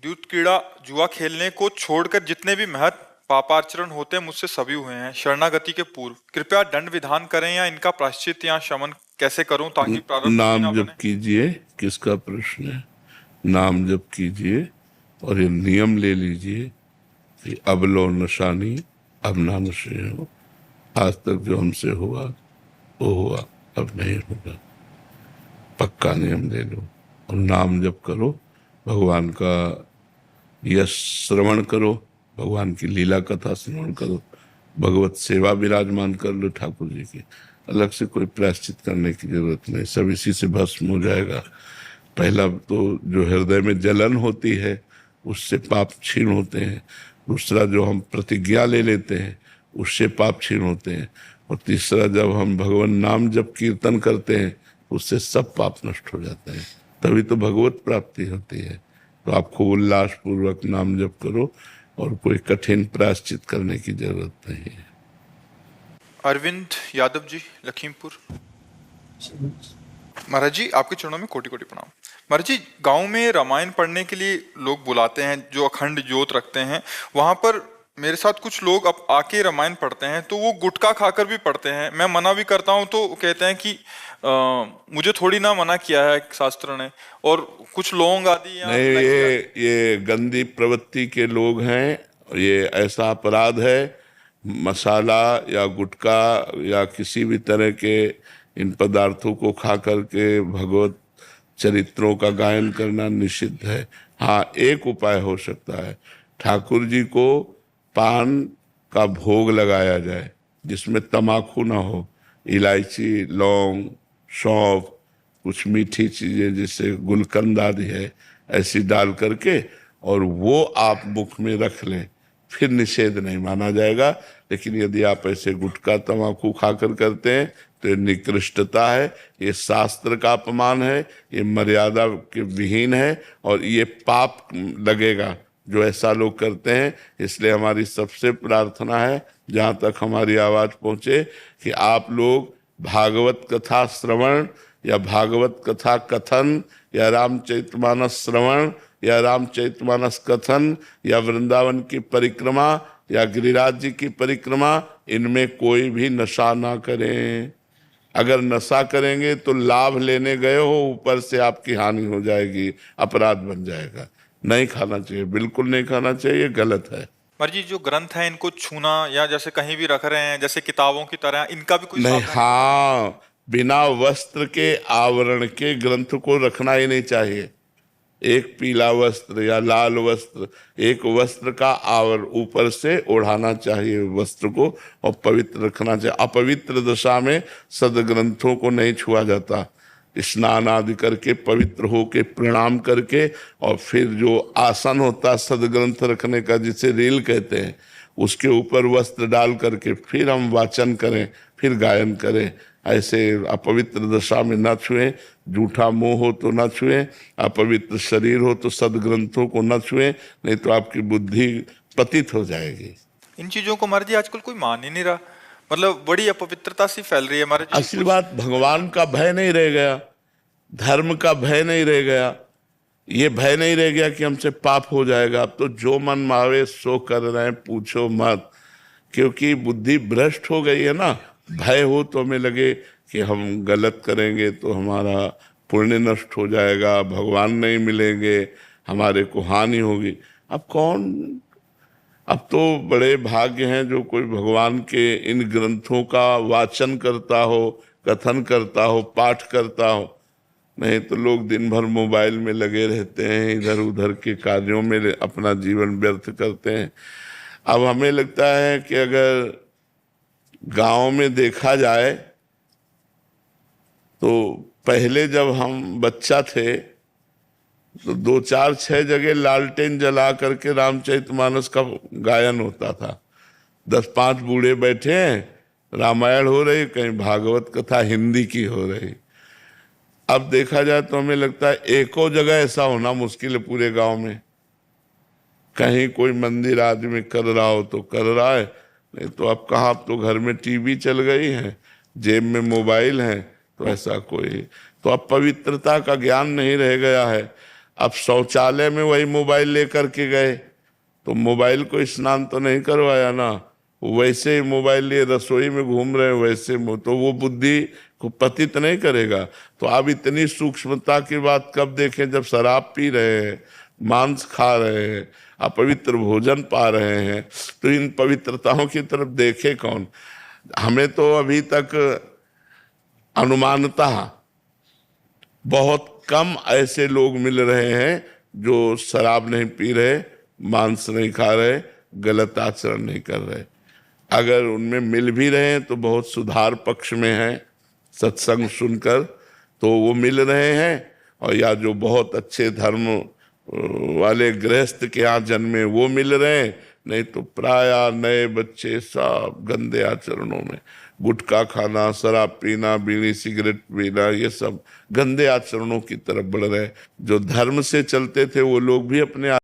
द्यूत क्रीड़ा जुआ खेलने को छोड़कर जितने भी महत् पापाचरण होते हैं मुझसे सभी हुए हैं शरणागति के पूर्व। कृपया दंड विधान करें या इनका प्रायश्चित या शमन कैसे करूं ताकि प्रारब्ध कोई नाम ना जप बने। कीजिए। किसका प्रश्न है? नाम जप कीजिए और ये नियम ले लीजिए कि अब लो नशा नहीं, अब ना नशे हो। आज तक जो हमसे हुआ वो हुआ, अब नहीं होगा। पक्का नियम ले लो और नाम जप करो, भगवान का यश श्रवण करो, भगवान की लीला कथा श्रवण करो, भगवत सेवा विराजमान कर लो ठाकुर जी की। अलग से कोई प्रायश्चित करने की जरूरत नहीं, सब इसी से भस्म हो जाएगा। पहला तो जो हृदय में जलन होती है उससे पाप क्षीण होते हैं, दूसरा जो हम प्रतिज्ञा ले लेते हैं उससे पाप क्षीण होते हैं, और तीसरा जब हम भगवान नाम जप कीर्तन करते हैं उससे सब पाप नष्ट हो जाते हैं, तभी तो भगवत प्राप्ति होती है। तो आपको उल्लास पूर्वक नाम जप करो और कोई कठिन प्रायश्चित करने की जरूरत नहीं है। अरविंद यादव जी, लखीमपुर। महाराज जी, आपके चरणों में कोटि कोटि प्रणाम। महाराज जी, गांव में रामायण पढ़ने के लिए लोग बुलाते हैं जो अखंड ज्योत रखते हैं। वहां पर मेरे साथ कुछ लोग अब आके रामायण पढ़ते हैं तो वो गुटखा खाकर भी पढ़ते हैं। मैं मना भी करता हूं तो कहते हैं कि मुझे थोड़ी ना मना किया है शास्त्र ने, और कुछ लौंग आदि या नहीं, ये गंदी प्रवृत्ति के लोग हैं, ये ऐसा अपराध है। मसाला या गुटखा या किसी भी तरह के इन पदार्थों को खा करके भगवत चरित्रों का गायन करना निषिद्ध है। हाँ, एक उपाय हो सकता है, ठाकुर जी को पान का भोग लगाया जाए जिसमें तमाकू ना हो, इलायची, लौंग, सौंफ, कुछ मीठी चीजें जैसे गुलकंद आदि है, ऐसी डाल करके और वो आप मुख में रख लें, फिर निषेध नहीं माना जाएगा। लेकिन यदि आप ऐसे गुटखा तंबाकू खाकर करते हैं तो ये निकृष्टता है, ये शास्त्र का अपमान है, ये मर्यादा के विहीन है और ये पाप लगेगा जो ऐसा लोग करते हैं। इसलिए हमारी सबसे प्रार्थना है, जहाँ तक हमारी आवाज़ पहुँचे, कि आप लोग भागवत कथा श्रवण या भागवत कथा कथन या रामचरितमानस श्रवण या रामचरितमानस कथन या वृंदावन की परिक्रमा या गिरिराज जी की परिक्रमा, इनमें कोई भी नशा ना करें। अगर नशा करेंगे तो लाभ लेने गए हो, ऊपर से आपकी हानि हो जाएगी, अपराध बन जाएगा। नहीं खाना चाहिए, बिल्कुल नहीं खाना चाहिए, गलत है। महाराज जी, जो ग्रंथ है इनको छूना या जैसे कहीं भी रख रहे हैं जैसे किताबों की तरह, इनका भी कोई नहीं, सावधानी बरतनी चाहिए? हाँ, बिना वस्त्र के आवरण के ग्रंथ को रखना ही नहीं चाहिए। एक पीला वस्त्र या लाल वस्त्र, एक वस्त्र का आवर ऊपर से ओढ़ाना चाहिए वस्त्र को और पवित्र रखना चाहिए। अपवित्र दशा में सदग्रंथों को नहीं छुआ जाता। स्नान आदि करके पवित्र होके प्रणाम करके और फिर जो आसन होता है सदग्रंथ रखने का, जिसे रील कहते हैं, उसके ऊपर वस्त्र डाल करके फिर हम वाचन करें, फिर गायन करें। ऐसे अपवित्र दशा में न छुएं। झूठा मोह हो तो न छुएं, अपवित्र शरीर हो तो सदग्रंथों को न छुएं, नहीं तो आपकी बुद्धि पतित हो जाएगी। इन चीजों को महाराज जी आजकल कोई मान ही नहीं रहा, मतलब बड़ी अपवित्रता सी फैल रही है महाराज जी। असली बात, भगवान का भय नहीं रह गया, धर्म का भय नहीं रह गया, ये भय नहीं रह गया कि हमसे पाप हो जाएगा। अब तो जो मन मावे सो कर रहे हैं, पूछो मत, क्योंकि बुद्धि भ्रष्ट हो गई है ना। भय हो तो हमें लगे कि हम गलत करेंगे तो हमारा पुण्य नष्ट हो जाएगा, भगवान नहीं मिलेंगे, हमारे को हानि होगी। अब कौन, अब तो बड़े भाग्य हैं जो कोई भगवान के इन ग्रंथों का वाचन करता हो, कथन करता हो, पाठ करता हो। नहीं तो लोग दिन भर मोबाइल में लगे रहते हैं, इधर उधर के कार्यों में अपना जीवन व्यर्थ करते हैं। अब हमें लगता है कि अगर गांव में देखा जाए तो पहले जब हम बच्चा थे तो 2 4 6 जगह लालटेन जला करके रामचरितमानस का गायन होता था। 10 5 बूढ़े बैठे हैं, रामायण हो रही, कहीं भागवत कथा हिंदी की हो रही। अब देखा जाए तो हमें लगता है एको जगह ऐसा होना मुश्किल है पूरे गांव में। कहीं कोई मंदिर आदमी कर रहा हो तो कर रहा है, नहीं तो अब कहाँ, अब तो घर में टीवी चल गई है, जेब में मोबाइल है, तो ऐसा कोई, तो अब पवित्रता का ज्ञान नहीं रह गया है। अब शौचालय में वही मोबाइल लेकर के गए तो मोबाइल को स्नान तो नहीं करवाया ना, वैसे ही मोबाइल लिए रसोई में घूम रहे हैं वैसे तो वो बुद्धि को पतित नहीं करेगा। तो आप इतनी सूक्ष्मता की बात कब देखें जब शराब पी रहे हैं, मांस खा रहे हैं, अपवित्र भोजन पा रहे हैं, तो इन पवित्रताओं की तरफ देखे कौन। हमें तो अभी तक अनुमानतः बहुत कम ऐसे लोग मिल रहे हैं जो शराब नहीं पी रहे, मांस नहीं खा रहे, गलत आचरण नहीं कर रहे। अगर उनमें मिल भी रहे हैं तो बहुत सुधार पक्ष में हैं, सत्संग सुनकर तो वो मिल रहे हैं, और या जो बहुत अच्छे धर्म वाले गृहस्थ के यहाँ जन्मे वो मिल रहे हैं, नहीं तो प्राय नए बच्चे सब गंदे आचरणों में, गुटखा खाना, शराब पीना, बीड़ी सिगरेट पीना, ये सब गंदे आचरणों की तरफ बढ़ रहे हैं। जो धर्म से चलते थे वो लोग भी अपने